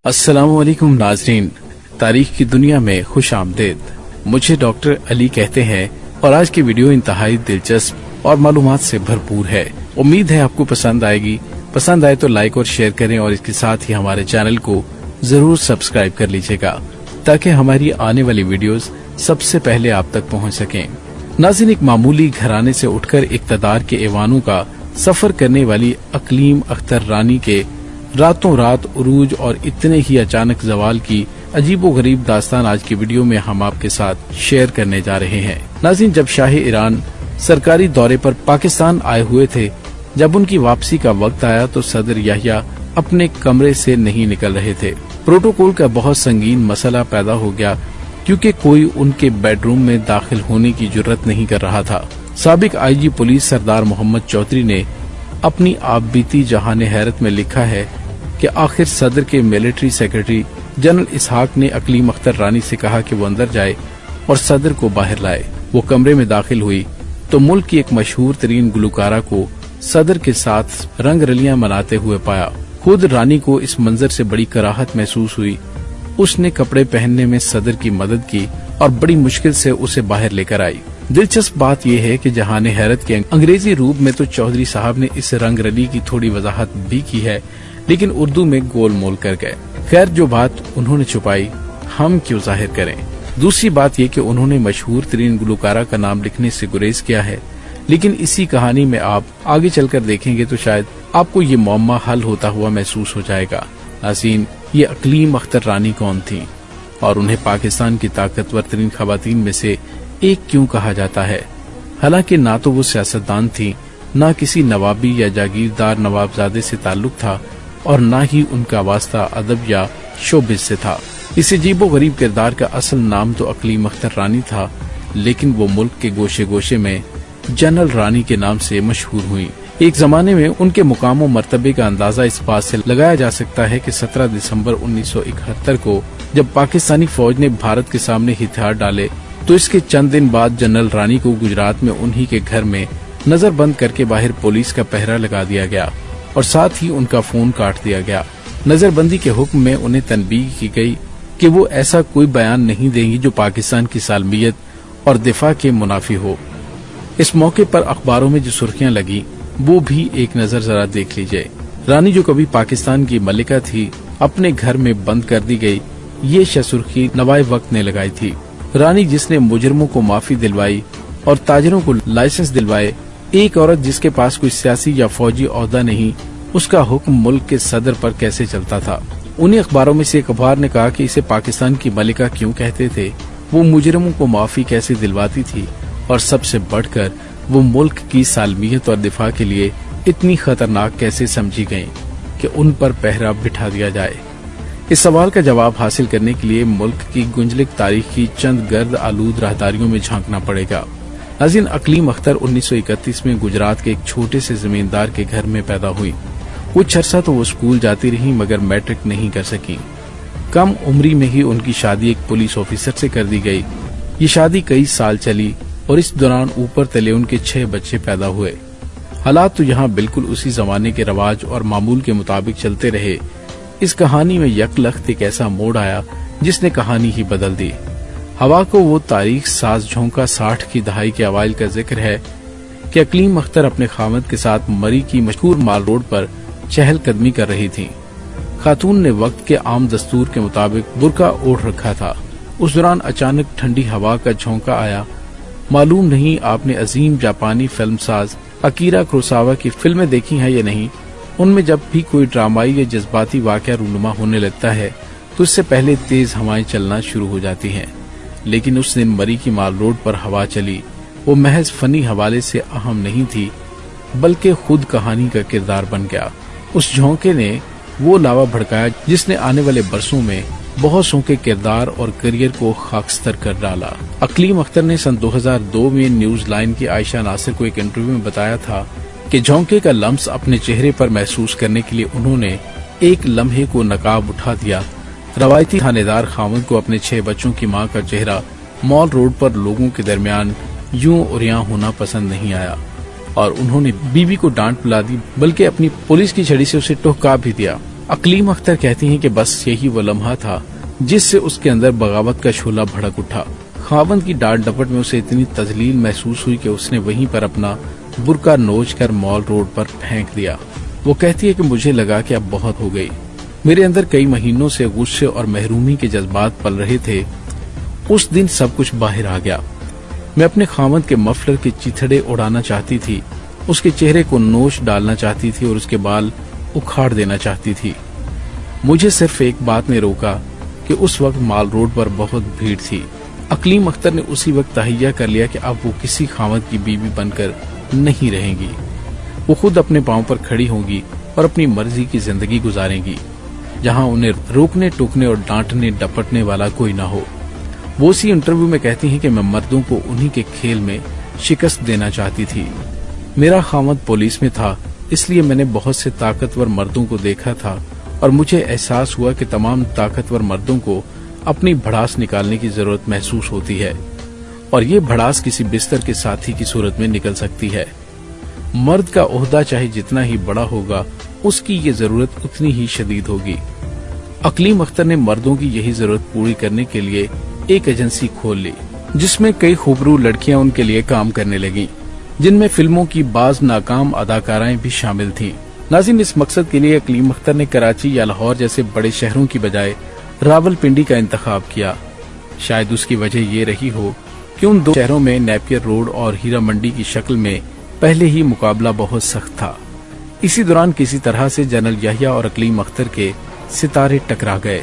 अस्सलाम वालेकुम नाजरीन, तारीख की दुनिया में खुश आमदेद। मुझे डॉक्टर अली कहते हैं और आज की वीडियो इंतहाई दिलचस्प और मालूमात से भरपूर है। उम्मीद है आपको पसंद आएगी। पसंद आए तो लाइक और शेयर करें और इसके साथ ही हमारे चैनल को जरूर सब्सक्राइब कर लीजिएगा ताकि हमारी आने वाली वीडियोस सबसे पहले आप तक पहुंच सकें। नाज़रीन, एक मामूली घराने से उठकर इक़्तिदार के ऐवानों का सफर करने वाली अकलीम अख्तर रानी के रातों रात उरूज और इतने ही अचानक जवाल की अजीबोगरीब दास्तान आज की वीडियो में हम आपके साथ शेयर करने जा रहे हैं। नाज़रीन, जब शाह ईरान सरकारी दौरे पर पाकिस्तान आए हुए थे, जब उनकी वापसी का वक्त आया तो सदर याहिया अपने कमरे से नहीं निकल रहे थे। प्रोटोकॉल का बहुत संगीन मसला पैदा हो गया क्योंकि कोई उनके बेडरूम में दाखिल होने की जुर्रत नहीं कर रहा था। साबिक आईजी पुलिस सरदार मोहम्मद चौधरी ने अपनी आप बीती जहान हैरत में लिखा है कि आखिर सदर के मिलिट्री सेक्रेटरी जनरल इसहाक ने अकलीम अख्तर रानी से कहा कि वो अंदर जाए और सदर को बाहर लाए। वो कमरे में दाखिल हुई तो मुल्क की एक मशहूर तरीन गुलकारा को सदर के साथ रंग रलियां मनाते हुए पाया। खुद रानी को इस मंजर से बड़ी कराहत महसूस हुई। उसने कपड़े पहनने में सदर की मदद की और बड़ी मुश्किल से उसे बाहर लेकर आई। दिलचस्प बात यह है कि जहान हैरत के अंग्रेजी रूप में तो चौधरी साहब ने इस रंग रली की थोड़ी वजाहत भी की है, लेकिन उर्दू में गोल मोल कर गए। खैर, जो बात उन्होंने छुपाई हम क्यों जाहिर करें। दूसरी बात यह कि उन्होंने मशहूर तरीन गुलकारा का नाम लिखने से गुरेज किया है, लेकिन इसी कहानी में आप आगे चलकर देखेंगे तो शायद आपको ये मुअम्मा हल होता हुआ महसूस हो जाएगा। नाज़रीन, ये अकलीम अख्तर रानी कौन थी और उन्हें पाकिस्तान की ताकतवर तरीन खवातीन में से एक क्यों कहा जाता है। हालांकि ना तो वो सियासतदान थी, ना किसी नवाबी या जागीरदार नवाबजादे से ताल्लुक था और ना ही उनका वास्ता अदब या शोबिस से था। इस अजीबो गरीब किरदार का असल नाम तो अकलीम अख्तर रानी था, लेकिन वो मुल्क के गोशे गोशे में जनरल रानी के नाम से मशहूर हुई। एक जमाने में उनके मुकाम और मर्तबे का अंदाजा इस बात से लगाया जा सकता है कि 17 दिसंबर 1971 को जब पाकिस्तानी फौज ने भारत के सामने हथियार डाले तो इसके चंद दिन बाद जनरल रानी को गुजरात में उन्हीं के घर में नजरबंद करके बाहर पुलिस का पहरा लगा दिया गया और साथ ही उनका फोन काट दिया गया। नजरबंदी के हुक्म में उन्हें तनबीह की गई कि वो ऐसा कोई बयान नहीं देंगी जो पाकिस्तान की सालमियत और दिफा के मुनाफी हो। इस मौके पर अखबारों में जो सुर्खियां लगी वो भी एक नजर जरा देख लीजिए। रानी जो कभी पाकिस्तान की मलिका थी, अपने घर में बंद कर दी गई, ये सुर्खी नवाए वक्त ने लगाई थी। रानी जिसने मुजरमों को माफी दिलवाई और ताजरों को लाइसेंस दिलवाए, एक औरत जिसके पास कोई सियासी या फौजी ओहदा नहीं, उसका हुक्म मुल्क के सदर पर कैसे चलता था। उन्हीं अखबारों में से एक अखबार ने कहा कि इसे पाकिस्तान की मलिका क्यों कहते थे, वो मुजरमों को माफी कैसे दिलवाती थी और सबसे बढ़कर वो मुल्क की सालमियत और दिफा के लिए इतनी खतरनाक कैसे समझी गयी कि उन पर पहरा बिठा दिया जाए। इस सवाल का जवाब हासिल करने के लिए मुल्क की गुंजलिक तारीख की चंद गर्द आलूद राहदारियों में झांकना पड़ेगा। नाज़रीन, अकलीम अख्तर 1931 में गुजरात के एक छोटे से जमींदार के घर में पैदा हुई। कुछ अरसा तो वो स्कूल जाती रही मगर मैट्रिक नहीं कर सकी। कम उम्री में ही उनकी शादी एक पुलिस ऑफिसर से कर दी गई। ये शादी कई साल चली और इस दौरान ऊपर तले उनके 6 बच्चे पैदा हुए। हालात तो यहाँ बिल्कुल उसी जमाने के रवाज और मामूल के मुताबिक चलते रहे। इस कहानी में यकलख्त एक ऐसा मोड़ आया जिसने कहानी ही बदल दी। हवा को वो तारीख साज झोंका 60 की दहाई के अवाइल का जिक्र है कि अकलीम अख्तर अपने खामद के साथ मरी की मशहूर माल रोड पर चहलकदमी कर रही थी। खातून ने वक्त के आम दस्तूर के मुताबिक बुर्का ओढ़ रखा था। उस दौरान अचानक ठंडी हवा का झोंका आया। मालूम नहीं आपने अजीम जापानी फिल्मसाज अकीरा कुरोसावा की फिल्में देखी हैं या नहीं। उनमें जब भी कोई ड्रामाई या जज्बाती वाकया रूनुमा होने लगता है तो इससे पहले तेज हवाएं चलना शुरू हो जाती हैं, लेकिन उस दिन मरी की माल रोड पर हवा चली वो महज फनी हवाले से अहम नहीं थी, बल्कि खुद कहानी का किरदार बन गया। उस झोंके ने वो लावा भड़काया जिसने आने वाले बरसों में बहुत सौ के किरदार और करियर को खाकस्तर कर डाला। अकलीम अख्तर ने सन 2002 में न्यूज लाइन की आयशा नासिर को एक इंटरव्यू में बताया था कि झोंके का लम्स अपने चेहरे पर महसूस करने के लिए उन्होंने एक लम्हे को नकाब उठा दिया। रवायती थानेदार खामद को अपने 6 बच्चों की मां का चेहरा मॉल रोड पर लोगों के दरमियान यूं और यहाँ होना पसंद नहीं आया और उन्होंने बीवी को डांट पिला दी, बल्कि अपनी पुलिस की छड़ी से उसे टोहका भी दिया। अकलीम अख्तर कहती हैं कि बस यही वो लम्हा था जिससे उसके अंदर बगावत का शोला भड़क उठा। खावंद की डांट डपट में उसे इतनी तजलील महसूस हुई कि उसने वहीं पर अपना बुर्का नोच कर मॉल रोड पर फेंक दिया। वो कहती है कि मुझे लगा कि अब बहुत हो गई। मेरे अंदर कई महीनों से गुस्से और महरूमी के जज्बात पल रहे थे। उस दिन सब कुछ बाहर आ गया। मैं अपने खावंद के मफलर के चिथड़े उड़ाना चाहती थी, उसके चेहरे को नोच डालना चाहती थी और उसके बाल उखाड़ देना चाहती थी। मुझे सिर्फ एक बात ने रोका कि उस वक्त माल रोड पर बहुत भीड़ थी। अकलीम अख्तर ने उसी वक्त तहैया कर लिया कि अब वो किसी खावंद की बीवी बनकर नहीं रहेंगी। वो खुद अपने पांव पर खड़ी होंगी और अपनी मर्जी की जिंदगी गुजारेंगी, जहां उन्हें रोकने टोकने और डांटने डपटने वाला कोई ना हो। वो उसी इंटरव्यू में कहती हैं कि मैं मर्दों को उन्हीं के खेल में शिकस्त देना चाहती थी। मेरा खावंद पुलिस में था, इसलिए मैंने बहुत से ताकतवर मर्दों को देखा था और मुझे एहसास हुआ कि तमाम ताकतवर मर्दों को अपनी भड़ास निकालने की जरूरत महसूस होती है और ये भड़ास किसी बिस्तर के साथी की सूरत में निकल सकती है। मर्द का ओहदा चाहे जितना ही बड़ा होगा, उसकी ये जरूरत उतनी ही शदीद होगी। अकलीम अख्तर ने मर्दों की यही जरूरत पूरी करने के लिए एक एजेंसी खोल ली, जिसमें कई खूबरू लड़कियां उनके लिए काम करने लगीं, जिनमें फिल्मों की बाज नाकाम अदाकाराएं भी शामिल थीं। नाज़रीन, इस मकसद के लिए अकलीम अख्तर ने कराची या लाहौर जैसे बड़े शहरों की बजाय रावलपिंडी का इंतखाब किया। शायद उसकी वजह ये रही हो कि उन दो शहरों में नेपियर रोड और हीरा मंडी की शक्ल में पहले ही मुकाबला बहुत सख्त था। इसी दौरान किसी तरह से जनरल याहिया और अकलीम अख्तर के सितारे टकरा गए।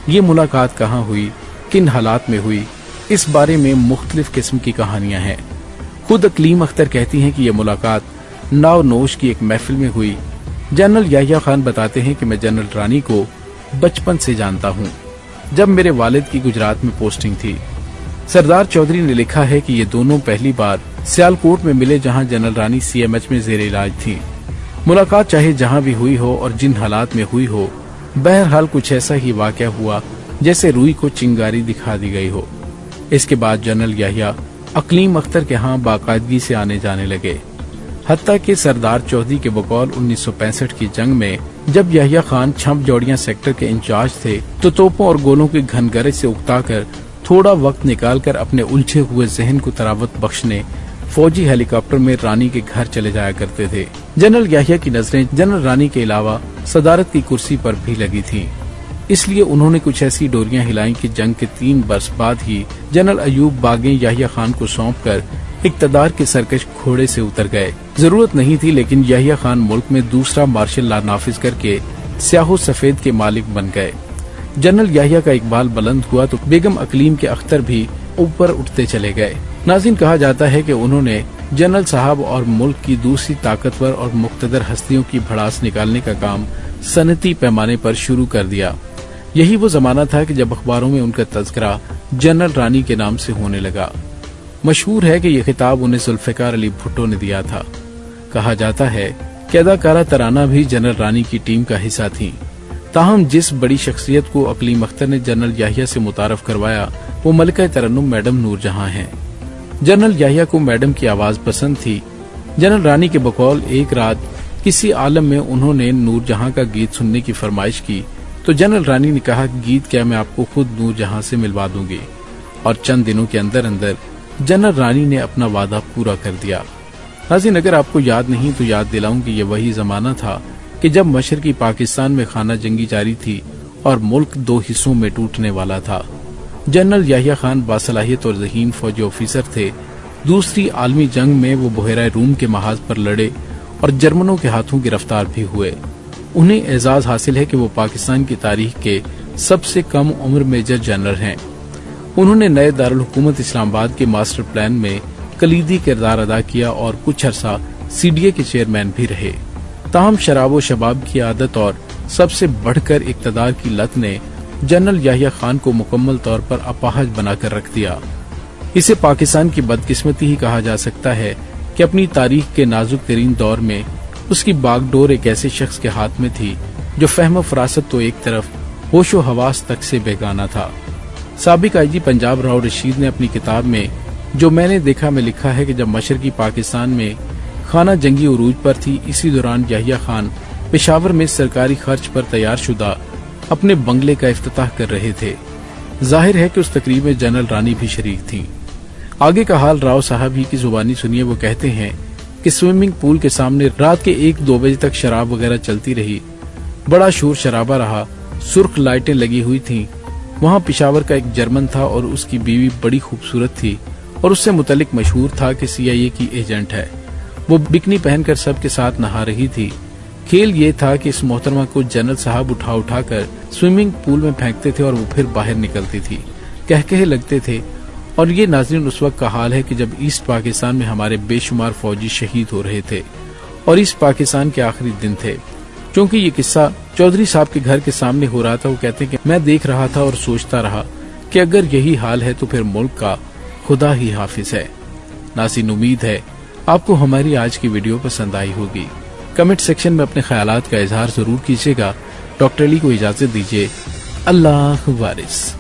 ये मुलाकात कहाँ हुई, किन हालात में हुई, इस बारे में मुख्तलिफ किस्म की कहानियां हैं। खुद अकलीम अख्तर कहती हैं कि यह मुलाकात नाव नोश की एक महफिल में हुई। जनरल याहिया खान बताते हैं कि मैं जनरल रानी को बचपन से जानता हूँ, जब मेरे वालिद की गुजरात में पोस्टिंग थी। सरदार चौधरी ने लिखा है कि ये दोनों पहली बार सियालकोट में मिले, जहां जनरल रानी सीएमएच में जेर इलाज थी। मुलाकात चाहे जहां भी हुई हो और जिन हालात में हुई हो, बहरहाल कुछ ऐसा ही वाकया हुआ जैसे रूई को चिंगारी दिखा दी गई हो। इसके बाद जनरल याहिया अकलीम अख्तर के यहाँ बाकायदगी से आने जाने लगे। हत्ता कि सरदार चौधरी के बकौल 1965 की जंग में जब याहिया खान छंप जौड़ियां सेक्टर के इंचार्ज थे, तो तोपों और गोलों की घनगरज से उकताकर थोड़ा वक्त निकालकर अपने उलझे हुए जहन को तरावत बख्शने फौजी हेलीकॉप्टर में रानी के घर चले जाया करते थे। जनरल याहिया की नजरें जनरल रानी के अलावा सदारत की कुर्सी पर भी लगी थीं। इसलिए उन्होंने कुछ ऐसी डोरियां हिलाई कि जंग के 3 बरस बाद ही जनरल अयूब बागे याहिया खान को सौंप कर इक्तदार के सरकश घोड़े से उतर गए। जरूरत नहीं थी, लेकिन याहिया खान मुल्क में दूसरा मार्शल लॉ नाफिज करके स्याहो सफेद के मालिक बन गए। जनरल याहिया का इकबाल बुलंद हुआ तो बेगम अकलीम के अख्तर भी ऊपर उठते चले गए। नाज़रीन, कहा जाता है कि उन्होंने जनरल साहब और मुल्क की दूसरी ताकतवर और मुक्तदर हस्तियों की भड़ास निकालने का काम सनती पैमाने पर शुरू कर दिया। यही वो जमाना था कि जब अखबारों में उनका तज़किरा जनरल रानी के नाम से होने लगा। मशहूर है कि यह खिताब उन्हें जुल्फ़िकार अली भुट्टो ने दिया था। कहा जाता है कि अदाकारा तराना भी जनरल रानी की टीम का हिस्सा थी। ताहम जिस बड़ी शख्सियत को अकलीम अख्तर ने जनरल याहिया से मुतारफ करवाया, वो मलिका तरन्नुम मैडम नूरजहां हैं। जनरल याहिया को मैडम की आवाज पसंद थी। जनरल रानी के बकौल एक रात किसी आलम में उन्होंने नूरजहां का गीत सुनने की फरमाइश की, तो जनरल रानी ने कहा, गीत क्या, मैं आपको खुद नूरजहां से मिलवा दूंगी। और चंद दिनों के अंदर अंदर जनरल रानी ने अपना वादा पूरा कर दिया। नाज़रीन, अगर आपको याद नहीं तो याद दिलाऊं कि ये वही जमाना था कि जब मशरकी पाकिस्तान में खाना जंगी जारी थी और मुल्क 2 हिस्सों में टूटने वाला था। जनरल याहिया खान बासलाहियत और ज़हीन फौजी ऑफिसर थे। दूसरी आलमी जंग में वो बहरा रूम के महाज पर लड़े और जर्मनों के हाथों गिरफ्तार भी हुए। उन्हें एजाज हासिल है कि वो पाकिस्तान की तारीख के सबसे कम उम्र मेजर जनरल हैं। उन्होंने नए दारुल हुकूमत इस्लामाबाद के मास्टर प्लान में कलीदी किरदार अदा किया और कुछ अरसा सीडीए के चेयरमैन भी रहे। ताहम शराब व शबाब की आदत और सबसे बढ़कर इक्तदार की लत ने जनरल याहिया खान को मुकम्मल तौर पर अपाहज बनाकर रख दिया। इसे पाकिस्तान की बदकिस्मती ही कहा जा सकता है कि अपनी तारीख के नाजुक तरीन दौर में उसकी बागडोर एक ऐसे शख्स के हाथ में थी जो फहम फरासत तो एक तरफ, होशो हवास तक से बेगाना था। साबिक आईजी पंजाब राव रशीद ने अपनी किताब में जो मैंने देखा में लिखा है कि जब मशरकी पाकिस्तान में खाना जंगी उरूज पर थी, इसी दौरान याहिया खान पेशावर में सरकारी खर्च पर तैयार शुदा अपने बंगले का इफ्तिताह कर रहे थे। जाहिर है कि उस तकरीब में जनरल रानी भी शरीक थीं। आगे का हाल राव साहब ही की जुबानी सुनिए। वो कहते हैं कि स्विमिंग पूल के सामने रात के 1-2 बजे तक शराब वगैरह चलती रही। बड़ा शोर शराबा रहा। सुर्ख लाइटें लगी हुई थीं। वहाँ पेशावर का एक जर्मन था और उसकी बीवी बड़ी खूबसूरत थी और उससे मुतल्लिक मशहूर था कि CIA की एजेंट है। वो बिकनी पहनकर सबके साथ नहा रही थी। खेल ये था कि इस मोहतरमा को जनरल साहब उठा कर स्विमिंग पूल में फेंकते थे और वो फिर बाहर निकलती थी। कहकहे लगते थे। और ये नाज़रीन उस वक्त का हाल है कि जब ईस्ट पाकिस्तान में हमारे बेशुमार फौजी शहीद हो रहे थे और ईस्ट पाकिस्तान के आखिरी दिन थे। क्योंकि ये किस्सा चौधरी साहब के घर के सामने हो रहा था, वो कहते हैं कि मैं देख रहा था और सोचता रहा कि अगर यही हाल है तो फिर मुल्क का खुदा ही हाफिज है। नाज़रीन, उम्मीद है आपको हमारी आज की वीडियो पसंद आई होगी। कमेंट सेक्शन में अपने ख्यालात का इजहार जरूर कीजिएगा। डॉक्टर अली को इजाजत दीजिए। अल्लाह वारिस।